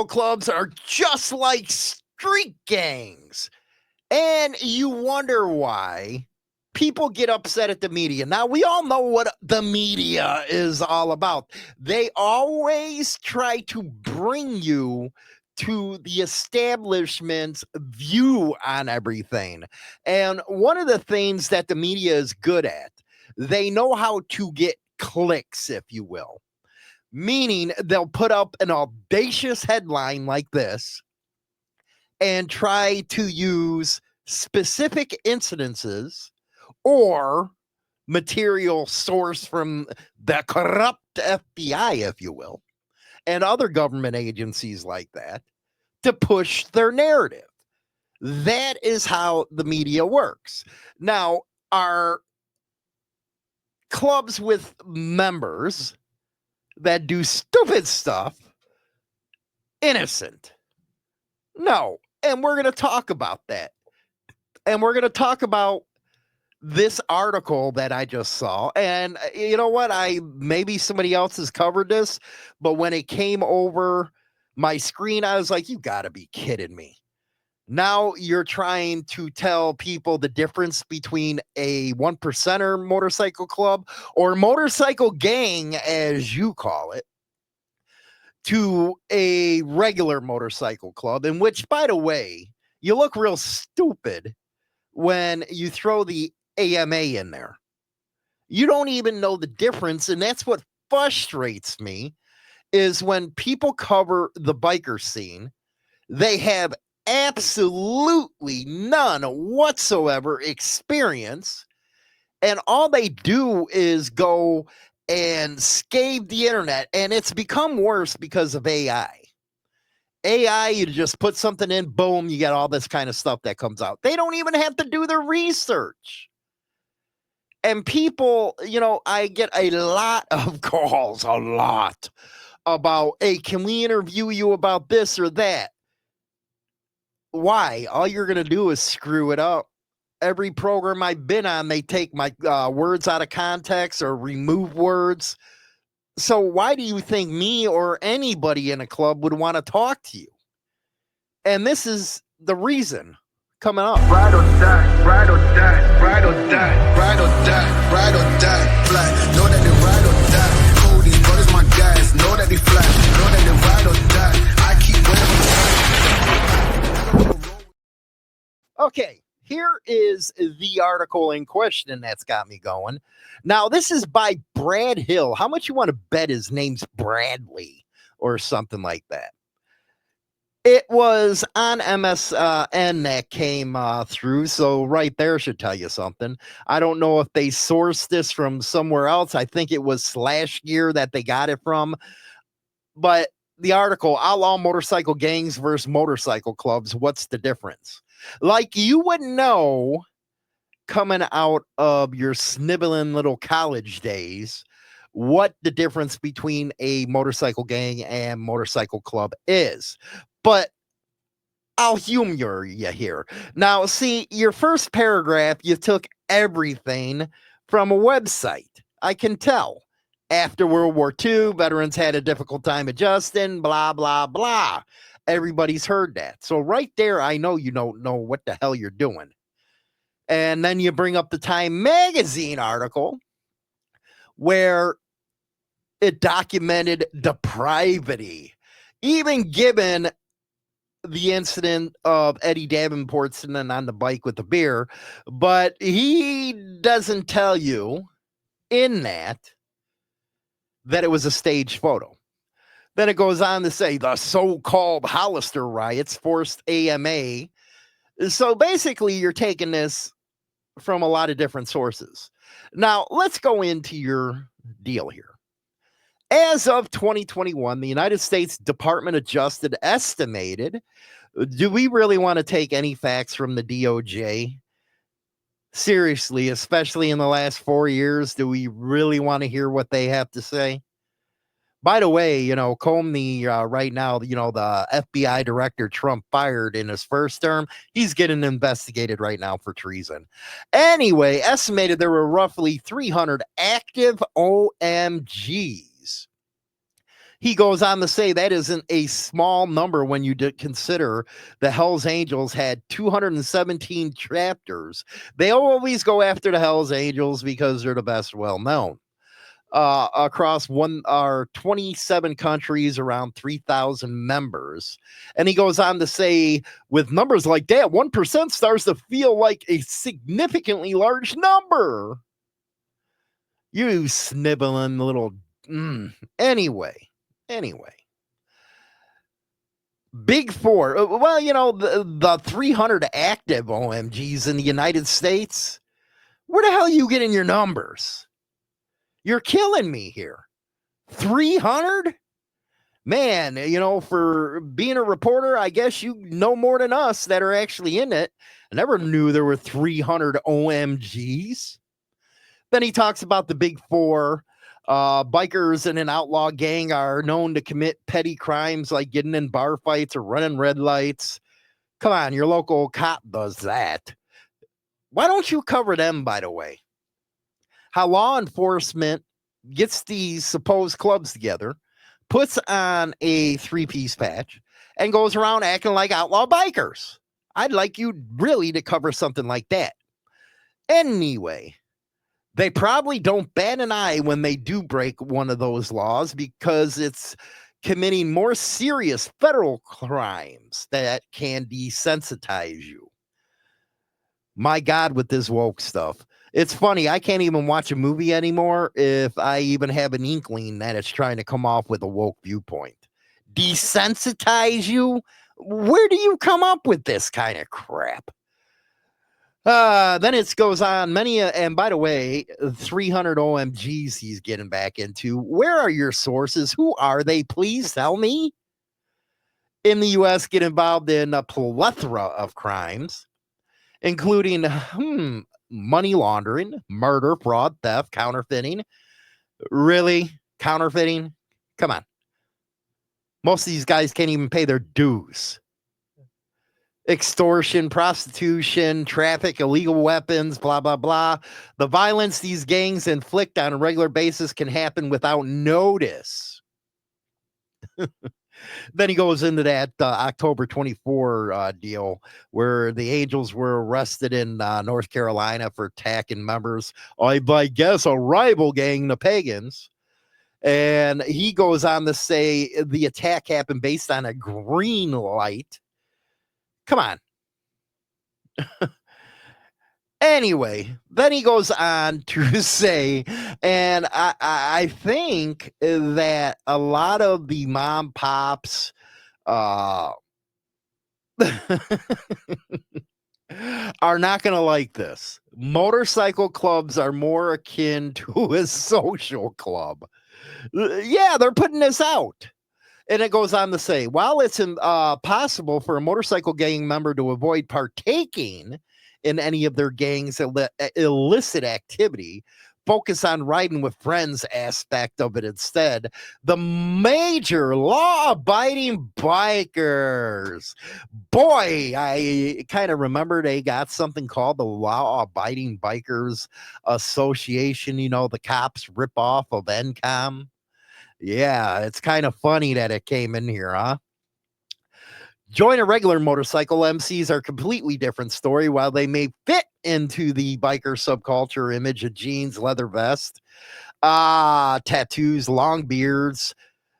clubs are just like street gangs. And you wonder why people get upset at the media. Now, we all know what the media is all about. They always try to bring you to the establishment's view on everything. And one of the things that the media is good at, they know how to get clicks, if you will, meaning they'll put up an audacious headline like this and try to use specific incidences or material source from the corrupt FBI, if you will, and other government agencies like that to push their narrative. That is how the media works. Now, are clubs with members that do stupid stuff innocent? No. And we're going to talk about that. And we're going to talk about this article that I just saw. And you know what? Maybe somebody else has covered this, but when it came over my screen, I was like, you got to be kidding me. Now you're trying to tell people the difference between a 1%er motorcycle club or motorcycle gang, as you call it, to a regular motorcycle club, in which, by the way, you look real stupid when you throw the AMA in there. You don't even know the difference, and that's what frustrates me, is when people cover the biker scene, they have absolutely none whatsoever experience, and all they do is go and scathe the internet, and it's become worse because of AI. AI, you just put something in, boom, you get all this kind of stuff that comes out. They don't even have to do the research. And people, I get a lot of calls, about, hey, can we interview you about this or that? Why? All you're going to do is screw it up. Every program I've been on, they take my words out of context or remove words. So why do you think me or anybody in a club would want to talk to you? And this is the reason coming up. Ride or die, ride or die, ride or die, ride or die, ride or die, fly. Know that they ride or die. Cody, what is my guys? Know that they fly. Know that they ride or die. I keep waiting. Okay, here is the article in question that's got me going. Now, this is by Brad Hill. How much you want to bet his name's Bradley or something like that? It was on MSN that came through, so right there should tell you something. I don't know if they sourced this from somewhere else. I think it was Slashgear that they got it from. But the article, Outlaw Motorcycle Gangs versus Motorcycle Clubs, what's the difference? Like you would know coming out of your sniveling little college days what the difference between a motorcycle gang and motorcycle club is. But I'll humor you here. Now, see, your first paragraph, you took everything from a website. I can tell. After World War II, veterans had a difficult time adjusting, blah, blah, blah. Everybody's heard that. So right there, I know you don't know what the hell you're doing. And then you bring up the Time Magazine article where it documented depravity, even given the incident of Eddie Davenport sitting on the bike with the beer. But he doesn't tell you in that it was a staged photo. Then it goes on to say the so-called Hollister riots forced AMA. So basically, you're taking this from a lot of different sources. Now, let's go into your deal here. As of 2021, the United States Department of Justice estimated, do we really want to take any facts from the DOJ? Seriously, especially in the last 4 years, do we really want to hear what they have to say? By the way, Comey right now, the FBI director Trump fired in his first term, he's getting investigated right now for treason. Anyway, estimated there were roughly 300 active OMGs. He goes on to say that isn't a small number when you consider the Hells Angels had 217 chapters. They always go after the Hells Angels because they're the best well known. Across 27 countries, around 3,000 members. And he goes on to say, with numbers like that, 1% starts to feel like a significantly large number. You sniveling little. Anyway. Big Four. Well, the 300 active OMGs in the United States. Where the hell are you getting your numbers? You're killing me here. 300? Man, for being a reporter, I guess you know more than us that are actually in it. I never knew there were 300 OMGs. Then he talks about the Big Four. Bikers in an outlaw gang are known to commit petty crimes like getting in bar fights or running red lights. Come on, your local cop does that. Why don't you cover them, by the way? How law enforcement gets these supposed clubs together, puts on a 3-piece patch, and goes around acting like outlaw bikers. I'd like you really to cover something like that. Anyway, they probably don't bat an eye when they do break one of those laws because it's committing more serious federal crimes that can desensitize you. My God, with this woke stuff. It's funny, I can't even watch a movie anymore if I even have an inkling that it's trying to come off with a woke viewpoint. Desensitize you? Where do you come up with this kind of crap? Then it goes on and by the way, 300 OMGs he's getting back into. Where are your sources? Who are they? Please tell me. In the U.S., get involved in a plethora of crimes, including money laundering, murder, fraud, theft, counterfeiting. Really? Counterfeiting? Come on. Most of these guys can't even pay their dues. Extortion, prostitution, traffic, illegal weapons, blah, blah, blah. The violence these gangs inflict on a regular basis can happen without notice. Then he goes into that October 24 deal where the Angels were arrested in North Carolina for attacking members of, I guess, a rival gang, the Pagans. And he goes on to say the attack happened based on a green light. Come on. Anyway, then he goes on to say, and I think that a lot of the mom pops are not going to like this. Motorcycle clubs are more akin to a social club. Yeah, they're putting this out. And it goes on to say, while it's possible for a motorcycle gang member to avoid partaking in any of their gang's illicit activity, focus on riding with friends aspect of it instead. The major law-abiding bikers. Boy, I kind of remember they got something called the Law-Abiding Bikers Association. The cops rip off of NCOM. Yeah, it's kind of funny that it came in here, huh? Join a regular motorcycle. MCs are a completely different story. While they may fit into the biker subculture image of jeans, leather vest, tattoos, long beards.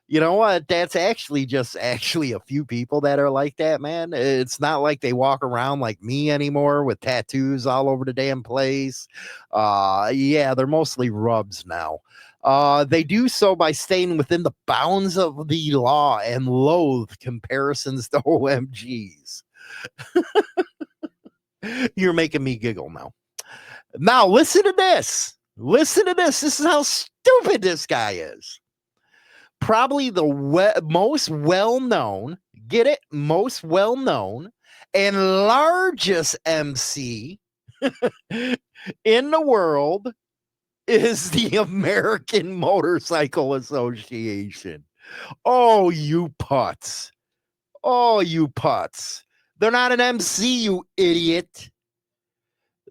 You know what? That's actually a few people that are like that, man. It's not like they walk around like me anymore with tattoos all over the damn place. Yeah, they're mostly rubs now. They do so by staying within the bounds of the law and loathe comparisons to OMGs. You're making me giggle now. Now, listen to this. This is how stupid this guy is. Probably the most well-known, get it? Most well-known and largest MC in the world is the American Motorcycle Association. Oh, you putz. They're not an MC, you idiot.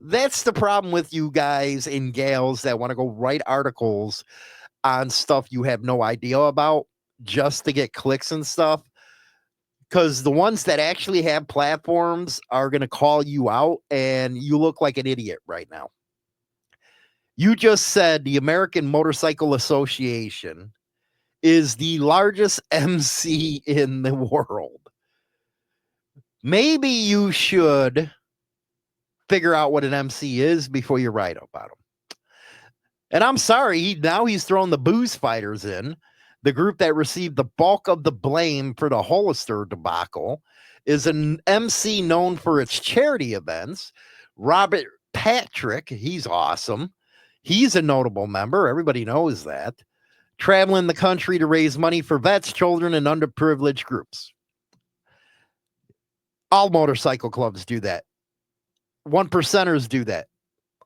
That's the problem with you guys and gals that want to go write articles on stuff you have no idea about. just to get clicks and stuff. Because the ones that actually have platforms are going to call you out, and you look like an idiot right now. You just said the American Motorcycle Association is the largest MC in the world. Maybe you should figure out what an MC is before you write about them. And I'm sorry, now he's throwing the booze fighters in. The group that received the bulk of the blame for the Hollister debacle is an MC known for its charity events. Robert Patrick, he's awesome. He's a notable member. Everybody knows that. Traveling the country to raise money for vets, children, and underprivileged groups. All motorcycle clubs do that. 1%ers do that.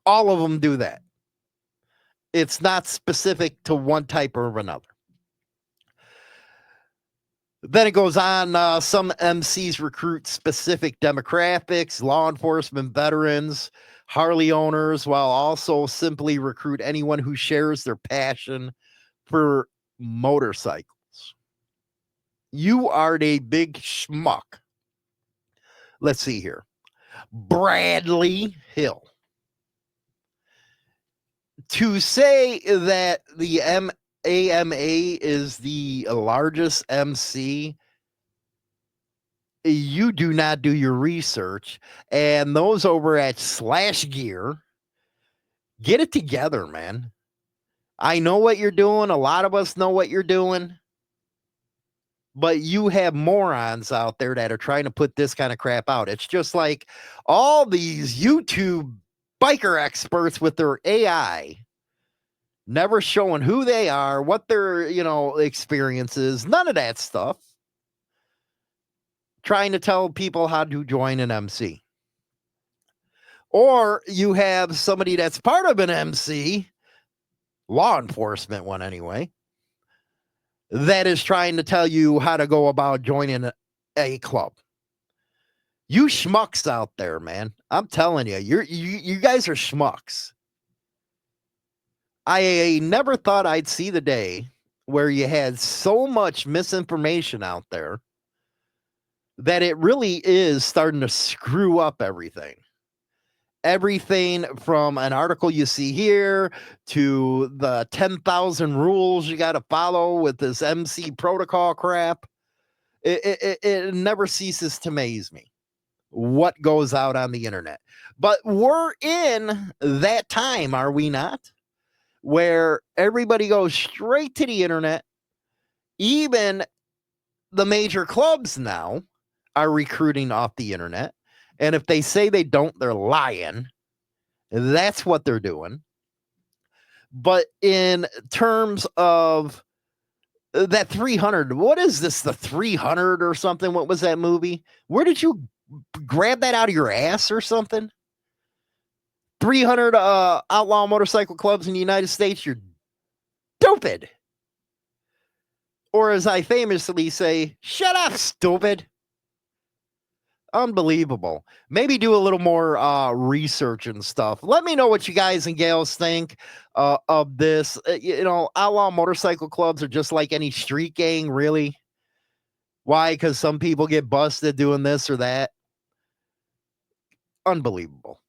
All of them do that. It's not specific to one type or another. Then it goes on, some MCs recruit specific demographics, law enforcement, veterans, Harley owners, while also simply recruit anyone who shares their passion for motorcycles. You are a big schmuck. Let's see here. Bradley Hill. To say that the AMA is the largest MC, you do not do your research. And those over at Slash Gear, get it together, man. I know what you're doing. A lot of us know what you're doing. But you have morons out there that are trying to put this kind of crap out. It's just like all these YouTube biker experts with their AI never showing who they are, what their, experience is, none of that stuff. Trying to tell people how to join an MC. Or you have somebody that's part of an MC, law enforcement one anyway, that is trying to tell you how to go about joining a club. You schmucks out there, man. I'm telling you, you guys are schmucks. I never thought I'd see the day where you had so much misinformation out there that it really is starting to screw up everything. Everything from an article you see here to the 10,000 rules you got to follow with this MC protocol crap. It never ceases to amaze me what goes out on the internet. But we're in that time, are we not? Where everybody goes straight to the internet. Even the major clubs now are recruiting off the internet. And if they say they don't, they're lying. That's what they're doing. But in terms of that 300, what is this, the 300 or something? What was that movie? Where did you grab that out of your ass or something? 300 outlaw motorcycle clubs in the United States, you're stupid. Or as I famously say, shut up, stupid. Unbelievable. Maybe do a little more research and stuff. Let me know what you guys and gals think of this. Outlaw motorcycle clubs are just like any street gang, really. Why? Because some people get busted doing this or that. Unbelievable.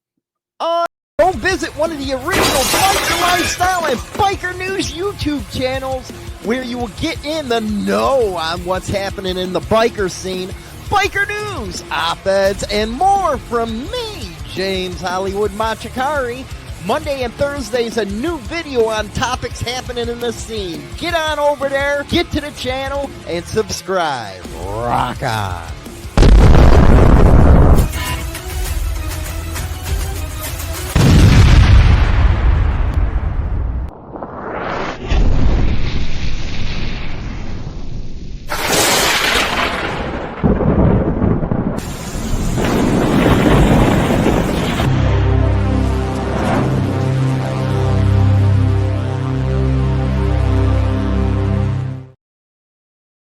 Go visit one of the original Biker Lifestyle and Biker News YouTube channels where you will get in the know on what's happening in the biker scene. Biker news, op-eds, and more from me, James Hollywood Machikari. Monday and Thursdays, a new video on topics happening in the scene. Get on over there, get to the channel, and subscribe. Rock on.